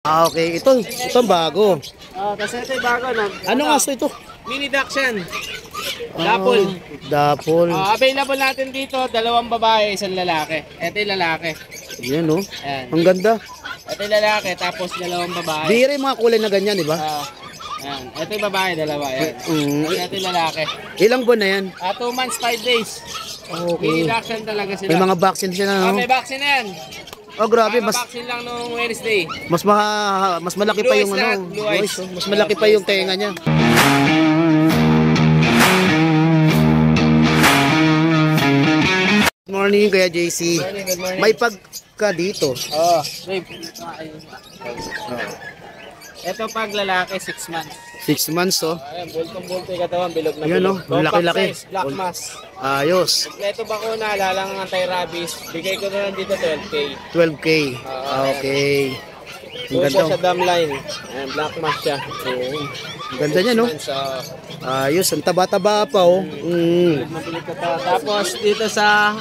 Okay. Ito bago. Kasi ito yung bago, no? Anong aso ito? Mini Dachshund. Dapol. Dapol. Available natin dito, dalawang babae, isang lalaki. Ito yung lalaki. Yan, no? Ayan. Ang ganda. Ito yung lalaki, tapos dalawang babae. Bira yung mga kulay na ganyan, di ba? Ayan. Ito yung babae, dalawa. Ayan. Ito yung lalaki. Ilang buwan na yan? 2 months, 5 days. Okay. Mini Dachshund talaga sila. May mga vaccine siya na, no? May vaccine na yan. Oh, grabe. Vaccine lang nung Wednesday. Mas malaki pa yung ano. Blue eyes. Mas malaki pa yung tenga niya. Good morning, Kuya JC. Good morning. May pagka dito. Babe. Ito pag lalaki, 6 months. 6 months, oh. Ayan, bultong-bulto yung katawan, bilog na Ayan, bilog. oh, laki-laki. Black mass. Ayos. Kompleto bakuna, lalang anti-rabies. Bigay ko na lang dito 12K. 12K. Okay. Ang Buo ganda. siya sa dam line. Ayan, black mass siya. Ang ganda niya, no? Ayos. Ang taba-taba pa, oh. Mabilis ka pa. Tapos dito sa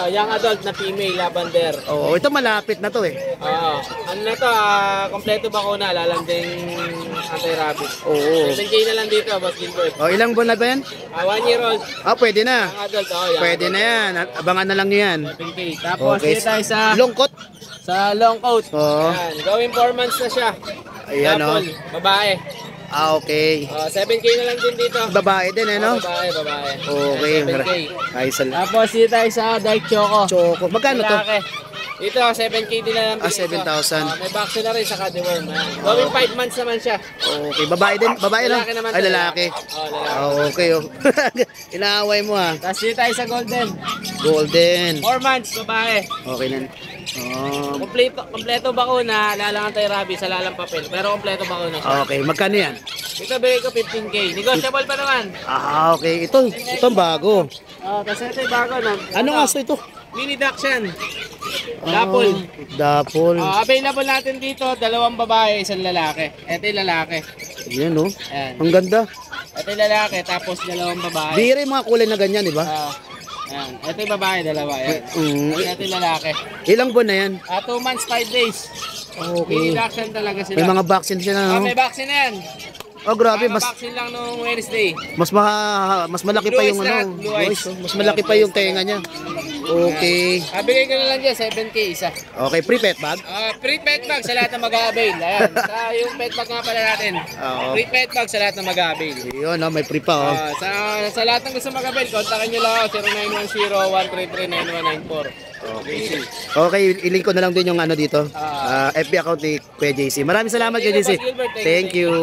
young adult na female lavender. Oh, ito malapit na to, eh. Ano na to, kompleto bakuna, lalang ding anti-rabies. Oo. 7K na lang dito, Boss Gilbert. Oh, ilang buwan na ba yan? 1 year old. Pwede na. Young adult, young Pwede na yan. Abangan na lang nyo yan. 7K. Tapos Okay. dito tayo Lungkot. sa long coat. Oo. Ayan, going 4 months na siya. Ayan, oh. Dapol, babae. Okay. 7K na lang din dito. Babae din, eh, no? Babae. Okay. 7K. Ay, Tapos dito tayo sa dark choco. Choco. Magkano to? Lalaki. Dito, 7K din na lang. 7,000. May vaccine na rin sa deworm. Going 5 months naman siya. Okay. Babae din? Babae, no? Lalaki naman Ay, to, lalaki. lalaki. Okay, oh. Inaaway mo, ha? Tapos dito tayo sa golden. Golden. 4 months, babae. Okay na. Kompleto bakuna, lalang anti-rabies, sa lalang papel. Pero kompleto bakuna siya. Okay. Magkano yan? Ito bigay ko 15K. Negotiable pa naman. Okay. Ito bago. Kasi ito yung bago, no? Anong aso ito? Mini Dachshund. Dapol. Dapol. Available natin dito, dalawang babae, isang lalaki. Ito yung lalaki. Yan, oh. Ayan. Ang ganda. Ito yung lalaki, tapos dalawang babae. Bira yung mga kulay na ganyan, di ba? Ayan. Ito yung babae, dalawa. Ayan. Ito yung lalaki. Ilang buwan na yan? 2 months, 5 days. Okay. Mini Dachshund talaga sila. May mga vaccine siya na, no? May vaccine na yan. Oh, grabe. Vaccine lang nung Wednesday. Mas malaki pa yung Blue eyes ano. lahat, blue eyes. Mas malaki pa yung tenga niya. Okay. Bigay ko na lang dyan, 7K isa. Okay, free pet bag? Free pet bag sa lahat na mag-a-avail. Ayan. Yung pet bag nga pala natin. Free pet bag sa lahat na mag-a-avail. Yun, oh, may free pa, oh. Sa lahat ng gusto mag-avail, kontakin nyo lang ako 0910-133-9194. Okay, ilink ko na lang din yung ano dito. FB account ni Kuya JC. Maraming salamat, Kuya JC. Thank you.